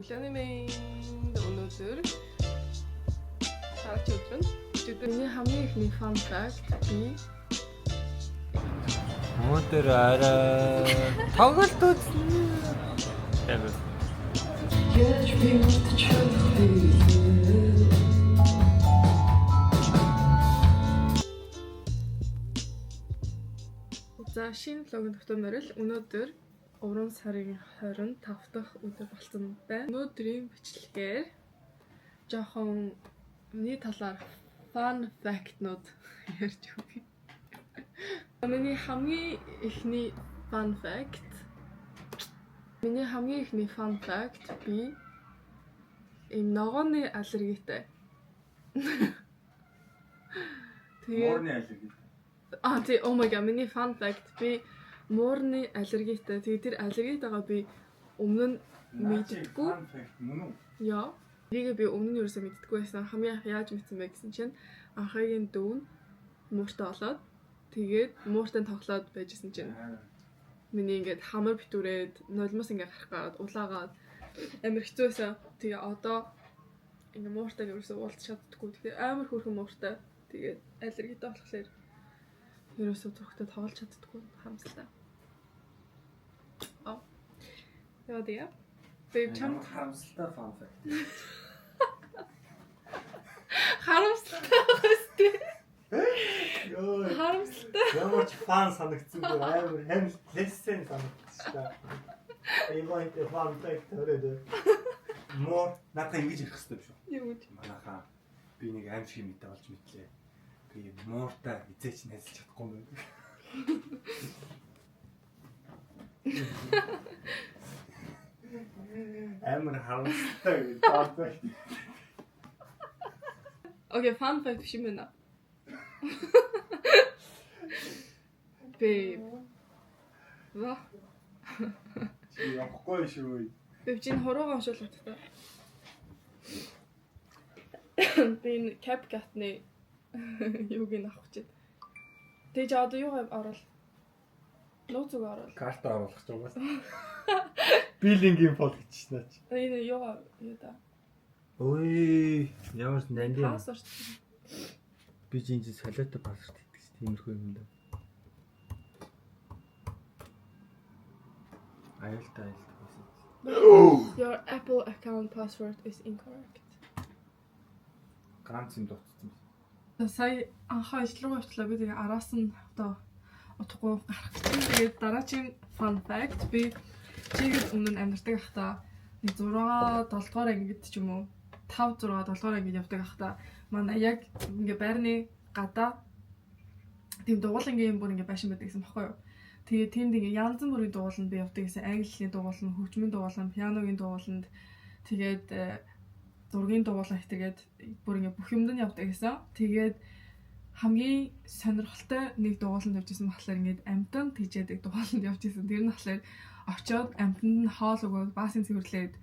Anime өнөөдөр тарч өдрөн бидний хамгийн ихний fun fact би өнөөдөр арай тоглолт үзсэн. Тэгээд за шинэ влогийн тогтмоор л өнөөдөр 3 сарын 25 дахь өдөр болсон байна. Өнөөдрийн бичлэгээр жоохон миний талаар fun fact-нууд ярьж өгье. Миний хамгийн ихний fun fact би ийм ногооны аллергитай. моорны аллерги. Oh my god, миний fun fact би моорны аллергитай. Тэгээ тэр аллергитайгаа би өмнө нь мэддэггүй. Мөн үү? Яа. Тэрийг би өмнө нь ерөөсөө мэддэггүй байсан. Хамгийн анх яаж мэдсэн бэ гэсэн чинь анхаагийн дүүн мууртай болоод тэгээд мууртай тоглоод байжсэн чинь миний ингээд хамар битүүрээд нулимс ингээд гарах гараад улаагаад амар хэцүү байсан. Тэгээ одоо ингээд мууртайг ерөөсөө уулзах чаддаггүй. Тэгээ амар хөөрхөн мууртай. Тэгээд аллергитай болохоор ерөөсөө зүрхтэй тоглож чаддаггүй. Харамсалтай. Яа. Тэг чам харамсалтай fun fact. харамсалтай хэвчээ. Йоо. Харамсалтай. Ямар ч фан санагдсан бүр амар лессэн санагдсан шүү дээ. Эйгоонт fun fact төрөөд. Моор надад ингэж ирэх хэрэгтэй биш үү? Юу гэж? Манайхаа би нэг аим шиг мэдээ олж мэтлээ. Би моортай эзээч найзалж чадахгүй юм байна. Амар харамсалтай гэдэг. Окей, fun fact биш юм байна. Би ва Чи явахгүй шүү. би чинь хороогаа уншуулдаг та. Би CapCut-ны юуг нь авах гэж. Тэгж одоо юу оруулах? Нууцуг оруулах. Карта оруулах гэж байгаа. Биллингийн фол хийчихсэн аач. Энэ юу да. Ой, ямар нандин. Пассворд. Би жинжи солиотой пассворд хийдэг чинь тиймэрхүү юм да. Айлтай. Your Apple account password is incorrect. Ганц юм дууссан. Сая анхаа ижил рүү явчлаа би тэгээ араас нь одоо утгагүй гарах гэж. Тэгээд дараагийн fun fact би чигээр өмнө нь амьдардаг ахта нэг 6 7 дугаар ангид ч юм уу 5 6 7 дугаар ангид явдаг ахта манай яг ингээ байрны гадаа тийм дугуулангийн бүр ингээ байшин байдаг гэсэн баггүй юу. Тэгээ тэнд ингээ янз бүрийн дугууланд би явдаг гэсэн англи хэлний дугууланд, хөгжмийн дугууланд, пианогийн дугууланд тэгээд зургийн дугуулан хэтэргээд бүр ингээ бүх юмд нь явдаг гэсэн. Тэгээд хамгийн сонирхолтой нэг дугууланд явжсэн болохоор ингээд амтан тийжээдэг дугууланд явжсэн. Тэр нь болохоор очоод амтанд нь хоол өгөөд баасын цэвэрлээд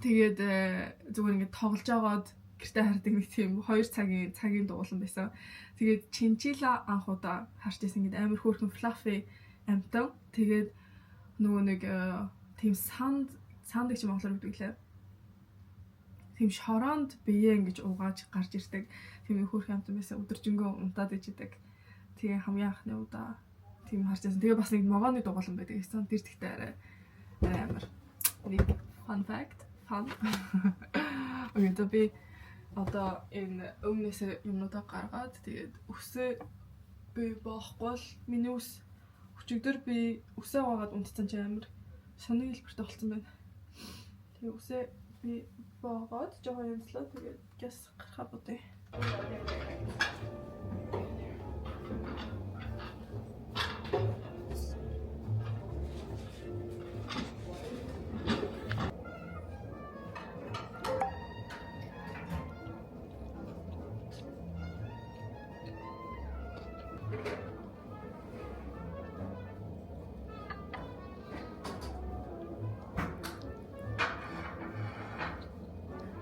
тэгээд зүгээр ингээд тоглож байгаад гэртээ хардаг нэг тийм 2 цагийн дугуулан байсан. Тэгээд чинчила анх удаа харж байсан ингээд амар хөөрхөн fluffy амтан. Тэгээд нөгөө нэг тийм санд гэж монголоор өгдөг лээ. Тийм шороонд бие ингэж угааж гарч ирдэг. Тийм хөөрхөн амтан байсан. Өдөржингөө унтаад ижидэг. Тэгээ хамгийн анхны удаа тийм харж байсан. Тэгээ бас нэг могооны дугуулан байдаг гэсэн. Тэр тэгтээ арай амар нэг fun fact. Окей, би одоо энэ өмнөөс юмнуудаа гаргаад тэгээд өсөө би боохгүй л миний ус өчигдөр би өсөө угаагаад унтсан чи амар сонин хэлбэртэй болсон байна. Тэгээ өсөө би боогоод жоохон юмслаа тэгээд гяс гарахаа бодъё.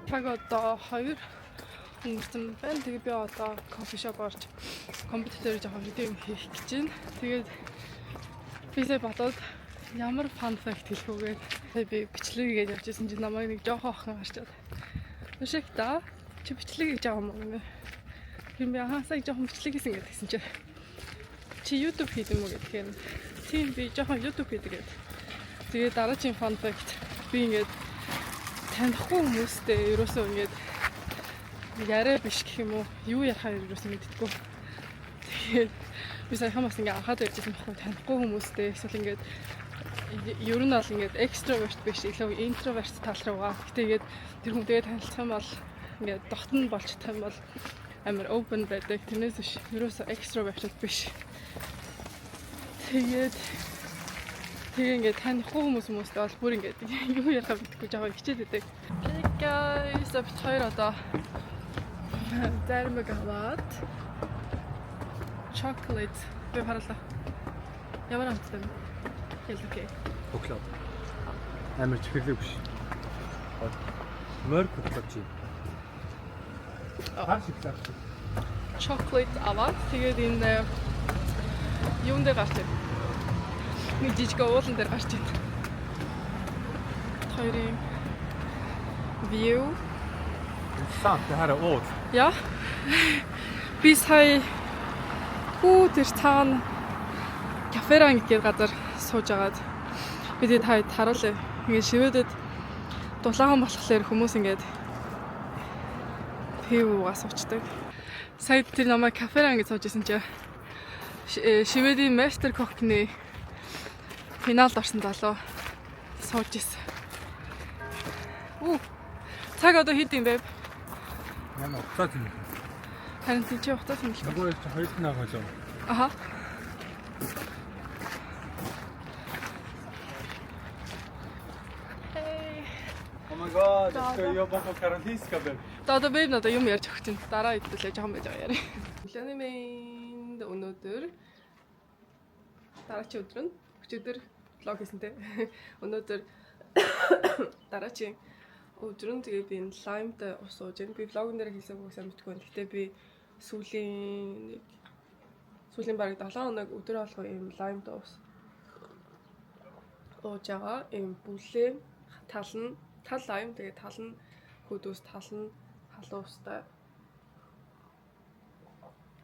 Цаг одоо 2 өнгөрсөн байна. Тэгээ би одоо кофе шоп орж компьютерээр жоохон видео хийх гэж байна. Тэгээд би сая бодоод Ямар fun fact хэлэхүүгээр би бичлэг хийж явж байсан чинь намайг нэг жоохон охин гарчаад. Өшиг та чи бичлэг хийж байгаа юм уу? Би анхаасаа жоохон бичлэг хийсэн гэдгийгсэн чи. Чи YouTube хийх юм уу гэхээр тийм би жоохон YouTube хийдэг гэдэг. Тэгээ дараагийн fun fact би ингээд танихгүй хүмүүстэй ерөөсөө ингээд яриа биш гэх юм уу юу ярахаар ерөөсөө мэддэггүй. Тэгээд би саяхан бас ингээд анхаад байжсэн байхгүй танихгүй хүмүүстэй эсвэл ингээд ер нь бол ингээд extrovert биш илүү introvert тал руугаа. Тэгээд тэр хүнтэйгээ танилцах юм бол ингээд дотн болж чадах юм бол амар open байдаг. Тэрнээс биш ерөөсөө extrovert биш. Тэгээд ингээд танихгүй хүмүүстэй бол бүр ингээд юу ярих гэдэггүй жаахан хичээд байдаг. Hey guys, хоёр одоо дэрмэг аваад chocolate би харалаа. Ямар амттай вэ? Окей. Chocolate. Амар чихэрлэг биш. Мөр chocolate. Хар шоколад. Chocolate аваад тэгээд энэ юунд дээр гарч байна? Нэг жижиг уулан дээр гарч байна. Хоёрын view. Sant, det här är åt. Ja. Би сая тэр цаана каферан гэдэг газар сууж агаад би тэгээд харуулъя. Ингээд шивэдэд дулаахан болохоор хүмүүс ингээд пивгаа суучдаг. Сая тэр намайг каферан гэж сууж исэн чи шивэдийн мастер кокны финалд орсон залуу сууж исэн. Цаг одоо хэд юм бэ? Ямар уцаад юм. Харин чи уцаад юм л. Нөгөө их хоёр тнаа болоо. Аха. Oh my god, ska jag jobba på Karolinska väl? Одоо бэйб надаа юм ярьж өгч чинь дараа хэдүүлээ жоохон байж байгаа яри. Өглөөний мэнд өнөөдөр дараагийн өдөр нь өчигдөр влог хийсэнтэй. Өнөөдөр дараагийн өдөр нь тэгээ би энэ лаймтай ус ууж байна. Би влогн дээр хийсээгүйг сайн мэдгүй байна. Гэтэ би сүүлийн бараг 7 хоног өдөр алга ийм лаймтай ус ууж байгаа. Ийм бүлээ тал лайм тэгээ тал нь хөдөөс тал нь халуун устай.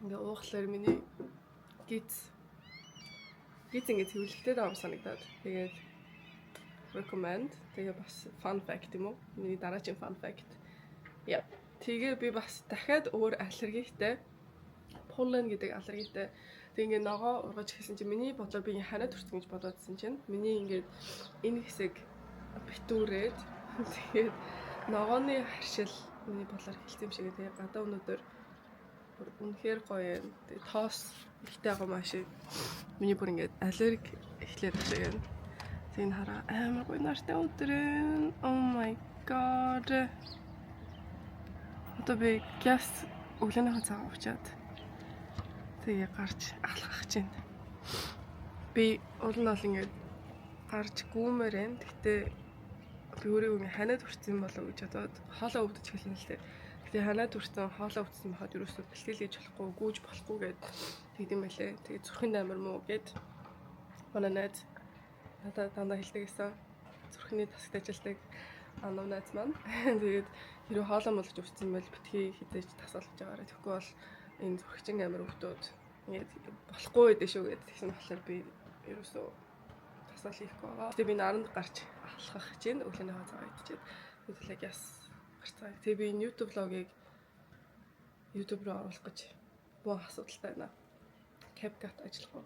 Ингээ уухлаар миний гиз ингээд хэвлэгтэй байгаа юм санагдаад. Тэгээд recommend. Тэгээ бас fun fact юм уу? Миний дараагийн fun fact. Яа. Тэгээ би бас дахиад өөр аллергитэй pollen гэдэг аллергитэй. Тэгээ ингээ ногоо ургаж хэлсэн чинь миний бодлоор би ханаад хүрсэн гэж бодоодсэн чинь миний ингээд энэ хэсэг битүүрээд тэгээд ногооны харшил миний бодлоор хэлсэн юм шиг. Тэгээ гадаа өнөдөр үнэхээр гоё юм. Тэгээ тоос ихтэй байгаа маш их. Миний бүр ингээд аллерги эхлээд байгаа юм. Тин хараа амар гоё нартай өдрөн. Oh my god. Одоо би гяс өглөөнийхөө цагаан уучаад тэгээ гарч алхах гэж байна. Би уул нь бол ингээд гарч гүүмээр байна. Гэхдээ би өөрийгөө ханаад хүрсэн болов гэж бодоод хоолоо өвдөж хэлнэ л дээ. Гэтэ ханаад хүрсэн хоолоо өвдсөн байхад ерөөсөө бэлтгэл хийж болохгүй, гүүж болохгүй гэд тэгдэм байлээ. Тэгээ зүрхэнд амар муу гэд манай найз надад дандаа хэлдэг гэсэн. Зүрхний тасагт ажилладаг анав найз маань. Тэгээд хэрэг хоолоо молж өвдсөн байл битгий хідээж тасалж байгаараа. Тэгэхгүй бол энэ зүрхчин амар өвдөд ингээд болохгүй байдэ шүү гэд тэгсэн болохоор би ерөөсөө тасал хийхгүй байгаа. Тэгээ би наранд гарч алхах гэж байна. Өглөөнийхөө цагаан идчихэд хөдлөг яс гарцгаа. Тэгээ би энэ YouTube vlog-ыг YouTube руу оруулах гэж боо асуудалтай байна. CapCut ажиллах.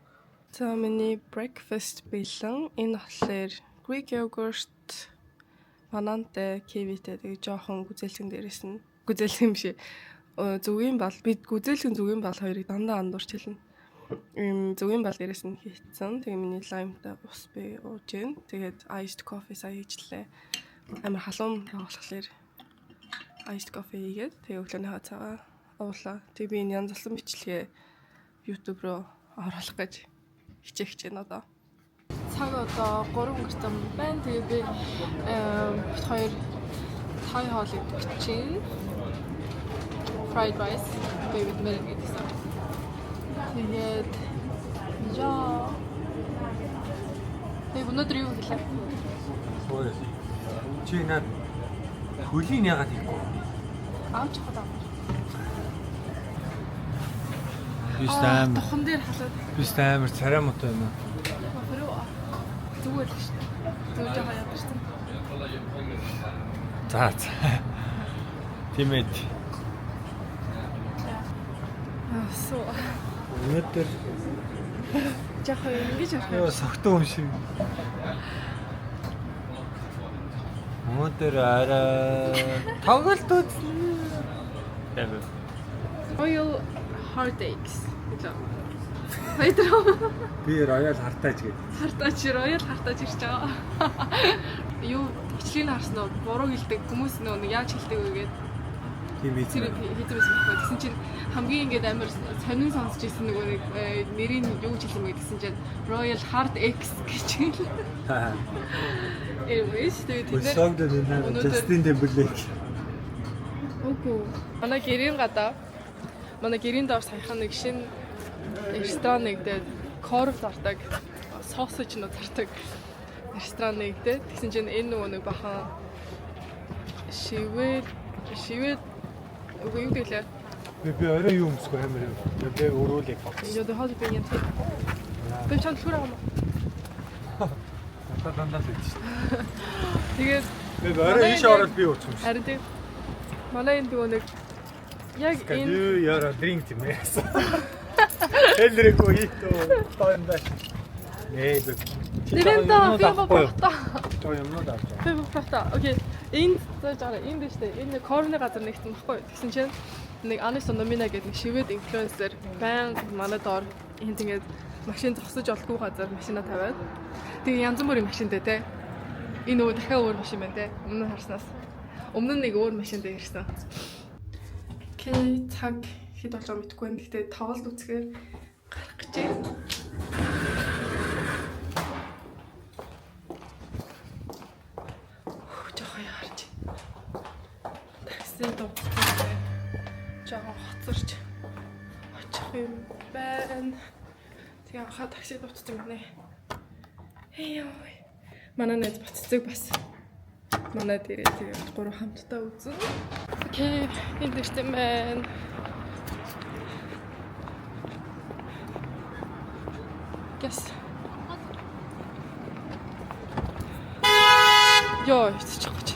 За миний breakfast бэлэн. Энэ болохоор Greek yogurt, банантай, кивитэй тэгээ жоохон гүзээлхэн дээрээс нь гүзээлхэн юм шиг. Зүгийн бал бид гүзээлхэн зүгийн бал хоёрыг дандаа андуурч хэлнэ. Зүгийн бал дээрээс нь хийцэн. Тэгээ миний лаймтай ус би ууж гин. Тэгээд iced coffee сая хийжлээ. Амар халуун болохоор iced coffee хийгээд тэгээ өглөөнийхөө цагаа уулаа. Тэгээ би энэ янз болсон бичлэгээ YouTube руу оруулах гэж хичээх байна одоо. Цаг одоо 3 өнгөрсөн байна. Тэгээ би хоёр Thai хоол идэх чинь fried rice with milk гэсэн. Тэгээд яа Тэг өнөөдөр юу хэлээ? Ой. Чи наад хөлийн ягаад хийхгүй? Аавч хадаа. Биш амар. Тохон дээр халаад. Биш амар царай мот байна. Зүгээр л шүү дээ. Зүгээр жоо яадаг шүү дээ. За. Тимэд. Суу. Өнөөдөр Жоо ингэж ярих. ёо согтуу юм шиг. Өнөөдөр арай тоглолт үзсэн. Яг. Royal Heartaches. Баядраа. Би Royal Heartache гэдэг. Royal Heartache ирж байгаа. Юу хичлийг харсан уу? Буруу хэлдэг хүмүүс нэг яаж хэлдэг вэ гэдэг. Тийм ээ. Тэр хэдэрс байхгүй. Тэгсэн чинь хамгийн ингээд амар сонин сонсч ирсэн нөгөө нэг нэрийг юу гэж хэлсэн бэ гэсэн чинь Royal Heartaches гэж хэлээ. Anyways, тэгээд Justin Timberlake. Үгүй. Манай гэрийн доор саяхан нэг шинэ ресторан нэгдээд корв зардаг, сосож нөө зардаг ресторан нэгдээд тэгсэн чинь энэ нөгөө нэг бахан шивэд үгүй юу гэлээ. Би орой юу өмсгөө амар юм. Би өрөөлээ. Яа дэ хол би юм. Би чам түрээ юм. Одоо дандаа л гэж. Тэгээд би орой ийш ороод би уучих юм шиг. Харин тийм. Манай энэ нөгөө нэг яг энэ яра дринк тийм ээ. Элрэгөө хийтөө тоонда. Nee, би. Дэрэнтаа би бохта. Тоо юмнууд авч. Би бохта. Окей. Энд заагаа энд дэжтэй. Энэ корнер газар нэгсэн баггүй. Тэгсэн чинь нэг Anis Nomina гэдэг нэг шивэд инфлюенсер байн манай доор энэ тэгээд машин зогсож олдгүй газар машина тавиад. Тэгээ янз бүрийн машинтэй те. Энэ нөгөө дахиад өөр машин байна те. Өмнө харснаас. Өмнө нь нэг өөр машин дээр ирсэн. Окей, цаг хэд болж байгаа мэдэхгүй байна. Гэхдээ тоглолт үзэхээр гарах гэж байна. Такси дууссан. Жаахан хоцорч очих юм байна. Тэгээ анхаа такси дууссан юм нэ. Яа. Манай найз батцэг бас. Манай дээрээ тэгээ гурав хамтдаа үзэн. Окей, энэ дэжтэй байна. Гэс. Йоо, иччих гэж.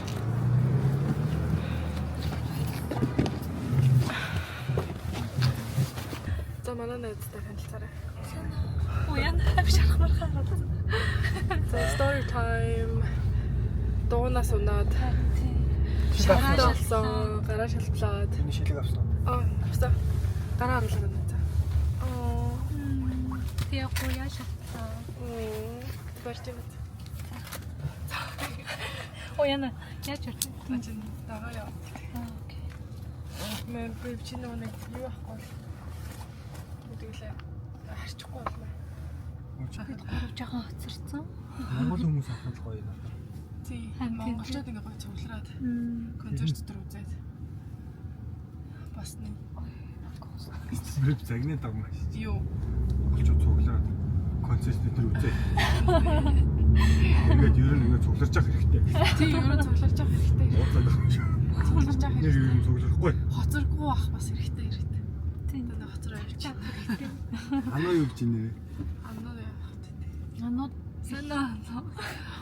За манай найзтай танилцаарай. Уян хавш арахмаар хараад. За story time. Дуунаас унаад. Шараа шалсан, гараа шалтлаад. Энэ шилэг авсан. Авсан. Гараа харуулсан байна. Тэгээ гоёа шатсан. Барьж байна. Уян яаж ирсэн? Ачин дагаа яа. Окей. Мэн би чи нэг юу ахгүй. Үгэлээ харчихгүй болмоо. Бид гурав жагаа хоцорсон. Монгол хүмүүс ахвал гоё юм. Тий. Монголчууд ингээ гоё цуглараад концерт дотор үзээд. Бас нэг Бид загны дагмаа. юу Монголчууд цуглаад концерт дээр үзээ. Ингээд ер нь ингээд цугларч явах хэрэгтэй. тий ерөн цугларч явах хэрэгтэй. Ууцаад байгаа юм шиг. Цугларч явах Нэр хэрэгтэй. ер нь цуглахгүй. Хоцоргүй ах бас хэрэгтэй. Тийм. Тэ хоцроо явчих. Анаа юу гэж нэрээ? Анаа явах хэрэгтэй. Анууд Санаа.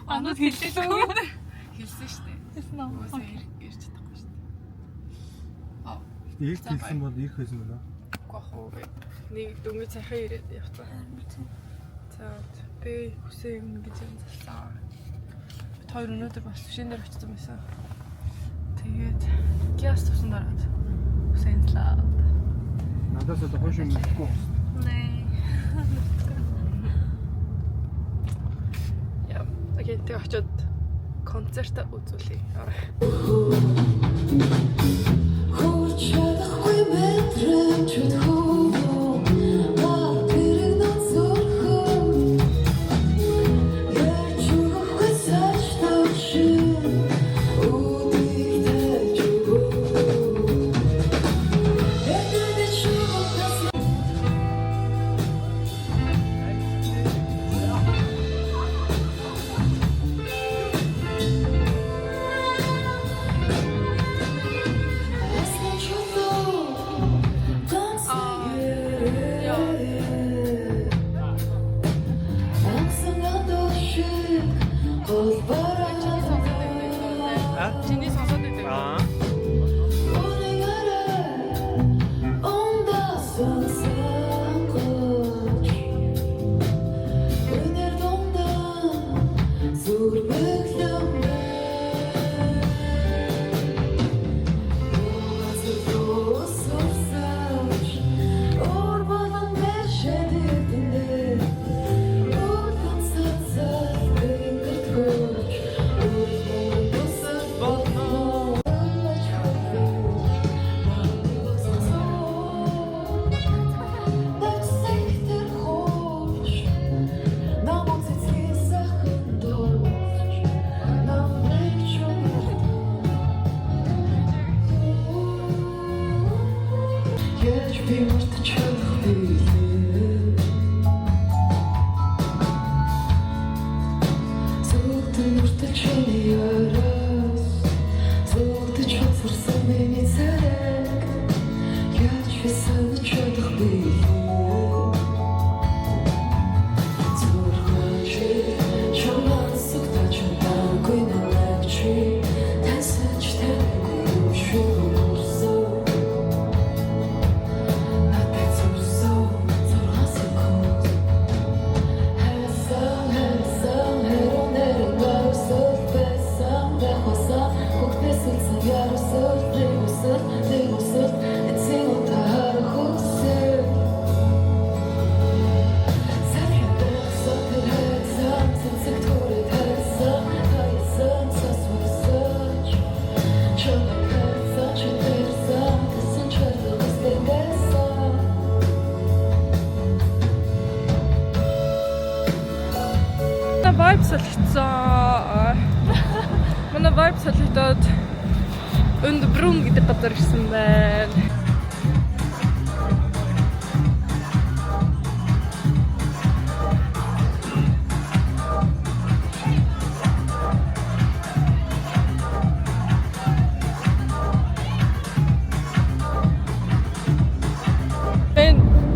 анууд хэлсэн үү? Хэлсэн штэ. Хэлсэн үү? Үгүй ирж чадахгүй штэ. Ирэх хэлсэн бол ирэх байсан болоо. Гохоо. Нэг дөнгөж цахаа ирээд явцгаа. За би хүсээ юм гэж юм залсан. Бид хоёр өнөөдөр бас шинэ дээр очсон байсан. Тэгээд гяс тусан дараад хүсэнлээ. Надаас одоо хойш юм нэхгүй. Nee. Яа. Окей, тэг очиод концерт үзүүлээ. Чиний сонсоод байдаг. Аа. Vibe солилцоо. Манай vibe солигдоод Өндбрүн гэдэг газар ирсэн байна.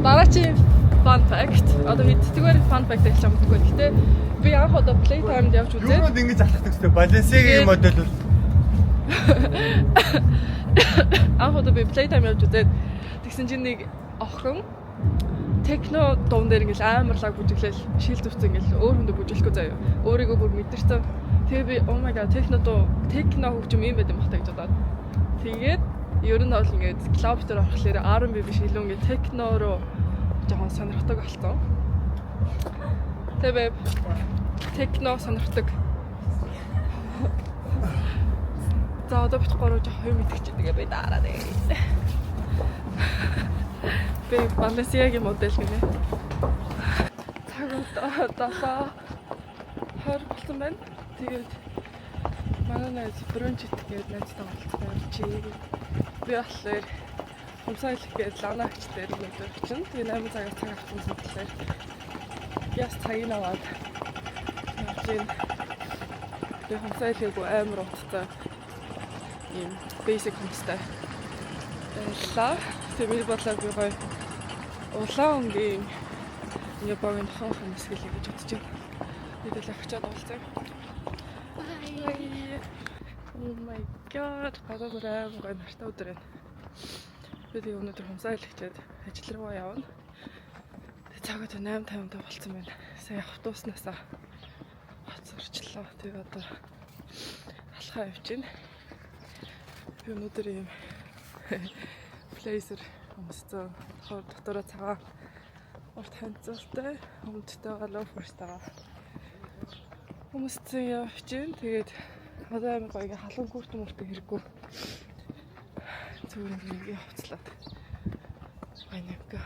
Дараагийн fun fact. Одоо хэддгээр fun fact гэж амтгүй. Гэтэ би анх удаа playtime-д явж үзээд Юунд ингэж алхахдаг гэсэн Balenciaga модель бол анх удаа би playtime явж үзээд тэгсэн чинь нэг охин техно дуун дээр ингээл амар лаг бүжиглээл шил зүвцэн ингээл өөр хүндээ бүжиглэхгүй заяа. Өөрийгөө бүр мэдэрсэн. Тэгээ би oh my god техно хөгжим юм байт юм бахтаа гэж бодоод. Тэгээд ер нь бол ингээд клуб дээр орохлоор R&B биш илүү ингээд техно руу жоохон сонирхдаг болсон. Тэгээ техно сонирхдаг. За одоо бит гурав жоохон юм идэх чинь тэгээ би дараа дээ. Би Balenciaga модель гинэ. Цаг удаа 20 болсон байна. Тэгээд манай найз брунч итгэгээд найзтай уулзсан чи. Би болохоор хумсайл ихэд ланагч дээр өнөдөр чинь. Тэгээ 8 цагаас цаг авсан зүйлээр яс цагийг аваад явж би хумсайлыг амар уттай юм basic хумстай байлаа. Тэгээ би бодлоо би гоё улаангийн нэг багын хон хүмүүс хэлээ гэж бодож байна. Тэтэл авчаад уулзъя. Oh my god, гадаа бүрээ гоё нартай өдөр байна. Би тэгээ өнөөдөр хумсайл хичээд ажил руу явна. Тэгээ цагт 8:50 болсон байна. Сая автобуснасаа хоцорчлоо. Тэгээ одоо алхаа явж байна. Би өнөөдөр юм blazer өмссөн. Дотороо цагаан урт ханцалтай өмдтэй лоферстайгаа өмссөн явж байна. Тэгээд одоо амар гоё халуун күртэн мөртөө хэрэггүй. Зүгээр нэг явцлаад. Айнага.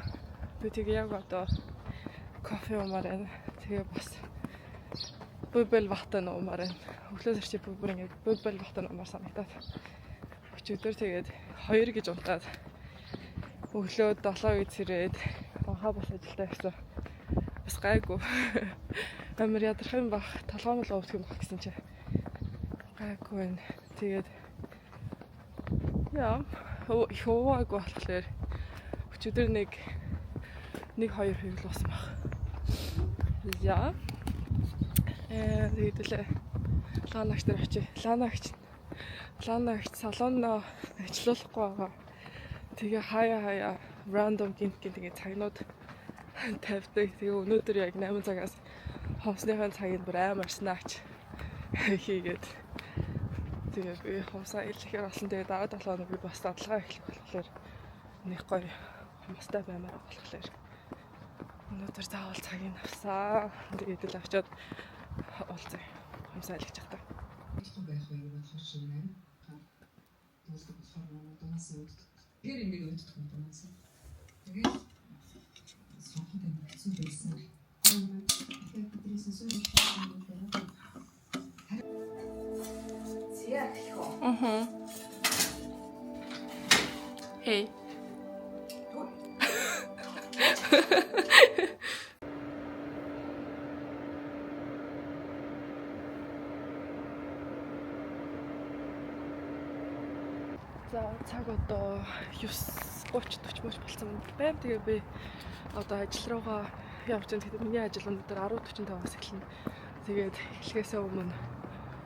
Би тэгээ яг одоо кофе уумаар байна. Тэгээ бас бубел вахтан уумаар байна. Өглөөс чи бүр ингэ бубел вахтан уумаар санагдаад. Өчигдөр тэгээд 2 гэж унтаад өглөө 7 гэж сэрээд анхаа бас ажилдаа явсан. Бас гайгүй. Амар ядарх юм баг. Толгой мөл өвдөх юм баг гэсэн чи. Гайгүй байна. Тэгээд яа хөөг болохоор өчигдөр нэг 2 хөвөл болсон баг. Яа. Тэгээд ланагч дээр очив. Ланагч планагч салон ажиллуулахгүй байгаа. Тэгээ хаяа random тэгээ цагнууд тавьдаг. Тэгээ өнөөдөр яг 8 цагаас хомсныхаа цагийг бүр амар снаач хийгээд тэгээ би хомсаа илэхээр болсон. Тэгээ дараа 7 хоног би бас дадлага эхлэх болохоор нэг гоё хомстой баймаар болохоор өнөөдөр заавал цагийг авсаа. Тэгээд л авчаад уулзъя. Хомсаа илгэж явах та. байх хоёр болох шиг байна. Дуустал болохоор надаас үүддэг. Тэр ингээд үүддэг юм байна. Тэгээд сонхот юм хэцүү байсан. Тэгээд бидний сүнсээр Hey. За цаг одоо 9:30 болсон байна. Тэгээ би одоо ажил руугаа явж байгаа. Тэгэхээр миний ажил өнөөдөр 10:45-аас эхэлнэ. Тэгээд эхлэхээс өмнө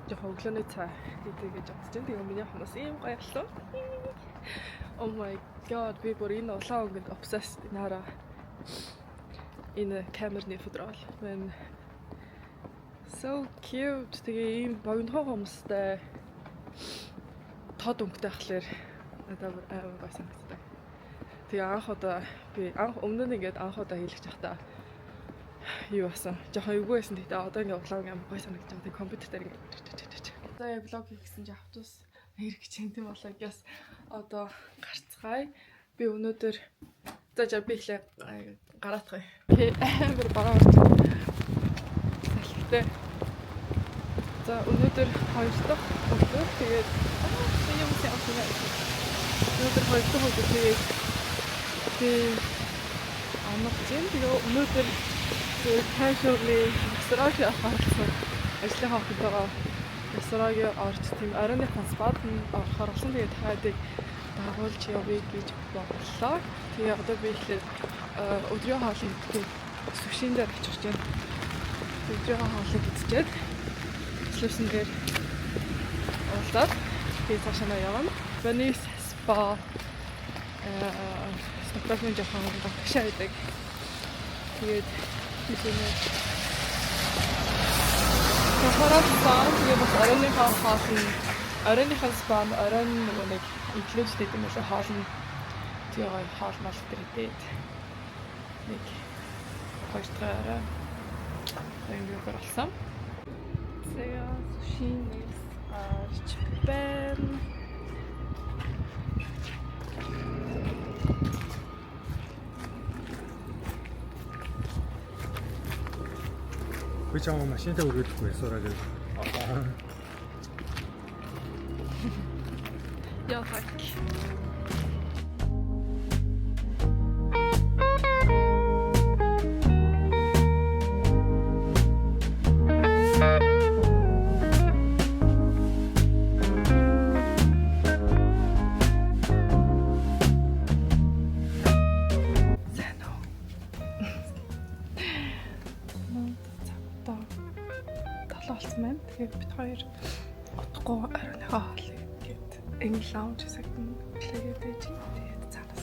жоохон өглөөний цай хийгээд явж байна. Тэгээ миний хүмүүс ийм гоё болсон. Oh my god, би бүр энэ улаан өнгөнд obsessed нара. Энэ камерны фоторол. Мен so cute. Тэгээ ийм богино хүмүүстэй тод өнгөтэй ахлаар надад амар гоё санагддаг. Тэгээ анх өмнө нь ингээд анх удаа хийлгэж байхдаа юу басан. Жохон эвгүй байсан. Тэгээ одоо ингээд улаан амар гоё санагдаж байгаа. Тэгээ компьютер дээр ингээд. Одоо яг блог хийсэн чинь автобус хэрэг чэнтэй болоо гэс одоо гарцгаая. Би өнөөдөр за би ихлэ гараатгая. Амар бараа орч. Салхитай. За өнөөдөр 2 дахь өдөр тэгээд юм яасан. Өнөөдөр 2 дахь өдөр тэгээд би амарч юм. Тэгээ өнөөдөр casually ресторан явахсан. Ажлынхаа хөдөө ресторагийн орж тийм оройныхон спад орохоор болсон. Тэгээд таадыг дагуулж явъя гэж бодлоо. Тэгээ одоо би ихлээр өдрийн хоолыг идэх сушин дээр очиж байна. Өдрийн хоолыг идчихэд слэвсэн дээр уулзаад би цаашаа явна. Venice spa Стокгольмын жоохон гагшаа байдаг. Тэгээд тиймээ Хоролцоо тэгээ бас оройныхаа спа оройн нэг инклюдтэй юм шиг хоолн тэгээ гоё хоол мал дээрээд нэг 2 дахь орой ингээд болсон. Тэгээ сушинээс арч байна. Би ч юм машинтай үргэлжлэхгүй ясараа гэж. Ja, tack. Тэгээд бид хоёр утгагүй оройныхоо хоолыг гээд English lounge гэсэн плейгээд байж тэгээд цаанаас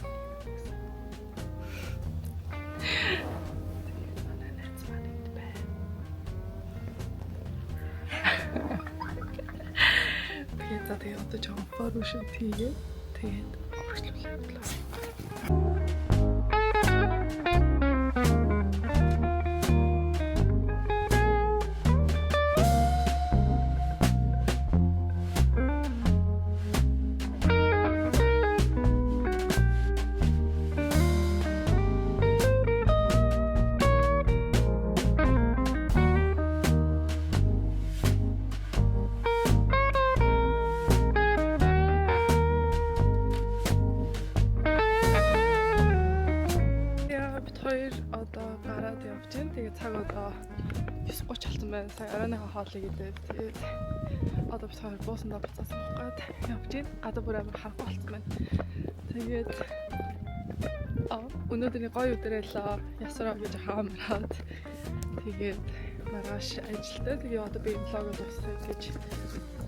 тэгээд манай найз маань энд байна. Тэгээд одоо жоохон фотошот хийгээд тэгээд урагшлууллаа. Цаг одоо 9:30 болсон байна. Сая оройныхоо хоолыг идээд тэгээд одоо бид хоёр буусандаа буцаасан байхгүй явж байна. Гадаа бүр амар харахгүй болсон байна. Тэгээд өнөөдрийн гоё өдөр байлаа. Ясараа гэж хаамраад тэгээд маргааш ажилдаа. Тэгээ одоо би влог дуусгах гэж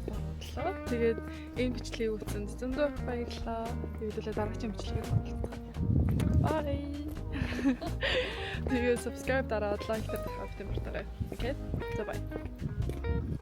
бодлоо. сонслоо. Тэгээд энэ бичлэгийг үзсэнд зөндөө их баярлалаа. Тэгээд дараагийн бичлэгээр уулзцгаая. Bye. Тэгээд subscribe дараад лайк тавьж тавьтаа. Окей. За бай.